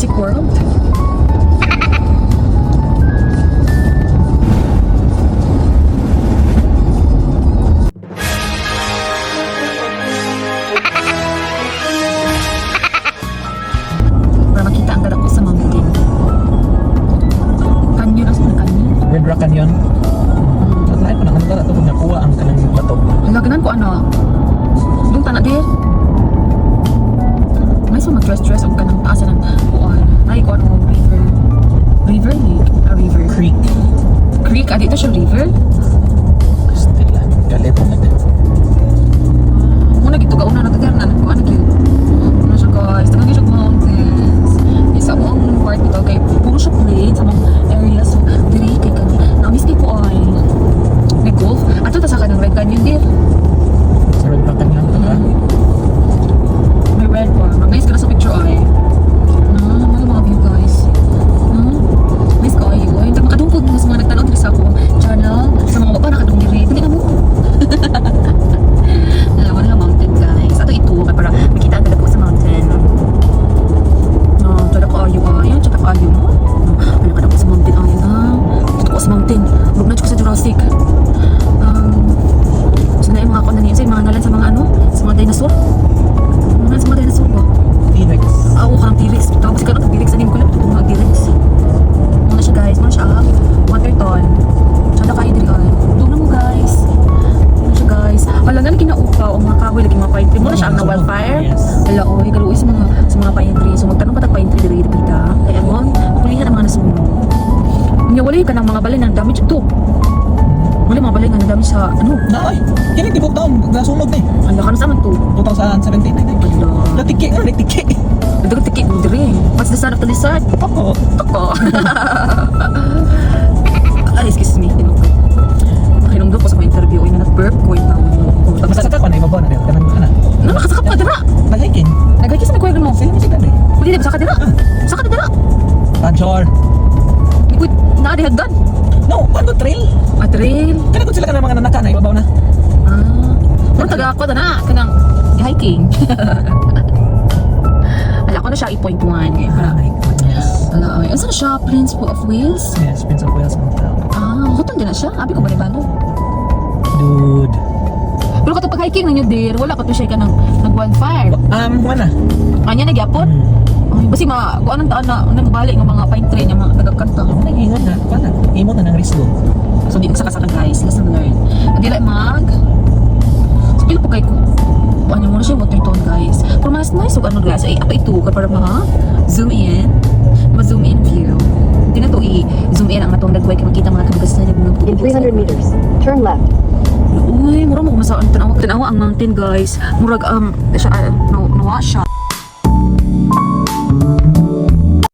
Jurassic World. Para makita ang dadak ko sa mountain. Canyon as ng canyon. Red Rock Canyon. At lahat pa naman ito kung nakuha ang kanang bato. Lagnan ko ano. Doon tanak dir. May sa mag-dress o kanang taasan ng kuan. Ay ko ano river. River lake. A river. Creek. Creek. Ah, dito siya river. Stella. Galit mo na din. Muna gito kauna na tagar na. Kuan na cute. Ano siya guys. Tagang siya mountains. Isa mong part nito kay puro siya plate sa mga areas. So, diri kay kani. Na-miss kay ko ay. May golf. Ato ta sa kanang Red Canyon dir. Sa Red Rock Canyon. May red pa. Nice ka na sa picture ay. Mga mga view guys. Nice ka ay. Ay, makadungkod mo sa mga nagtanaw diri sa ako channel. Sa mga wapa nakadung diri. Dili na mo. Alam na mountain guys. Ato ito kay para makita ang dagat ko sa mountain. Tada ko ayo ay. Yan, tada ko ayo mo. Ano ka na sa mountain ay na. Dito ko sa mountain. Lug na ko sa Jurassic. So na yung mga kunan niya. Sa mga ngalan sa mga ano? Sa mga dinosaur. Mga sa mga dinosaur ba? T-Rex. Oo, karang T-Rex. Tawag kasi ka ng T-Rex. Anim ko lang. Ito mga T-Rex. Muna siya guys. Muna siya. Waterton. Tsada kayo diri ay. Doon na mo guys. Muna siya guys. Wala nga kinaupaw. Ang mga kahoy. Lagi mga pine tree. Muna siya ang na-wildfire. Yes. Wala oy. Galuoy sa mga pine tree. So magtanong pa tag pine tree diri kita. Kaya mo. Pulihan ang mga nasunog. Nga wala ka ng mga balay ng damage ito. Wala mga balay nga na damage sa ano. Naay. Kini tibok taon. Nasunog na eh. Ang lakas naman to. 2017 na eh. Wala. Natiki. Ano natiki? Dagang tiki mo diri. What's the sound of the lizard? Oo. Ako. Ay, excuse me. Nakinunggo ko sa mga interview. Ay, nag-burp ko. Tapos, Masakit pa na ibabaw na rin. Kanang ana. nakasakap ka dira. Nag-hiking. Nagkikis na kuya mo. Sila mo sila eh. Pwede na, saka dira. Saka dira. Tanchor. Ikoy, naadihagdan. No, ano trail? Trail. Kana kung sila ka ng mga nanaka na ibabaw na. Pero taga ako na. Kanang hiking. Ala ko na siya 8.1. Eh, para. my goodness. Ala, ay. Ano siya? Prince of Wales? Yes, Prince of Wales Hotel. Hotel din na siya. Abi ko ba ni Dude. Pero katong pag-hiking ninyo dir, wala ka to siya ka nag-wildfire. Mana? Anya nagyapon? Ay, basi kuan ang taan na balik ng mga pine tree ng mga taga-kanta. Nag-ingat na. Pana? Imo na ng risgo. So di nagsaka-saka guys, lesson learned. Di like so pila po kay ko. Ano mo na siya water tone guys. Pero mas nice ug ano guys, ay ato ito ka para zoom in. Ma-zoom in view. Di na to i-zoom in ang atong dagway kay makita mga kabigas na mga In 300 meters, turn left. Uy, mura mo masaan tanawa ang mountain guys. Murag siya nawa siya.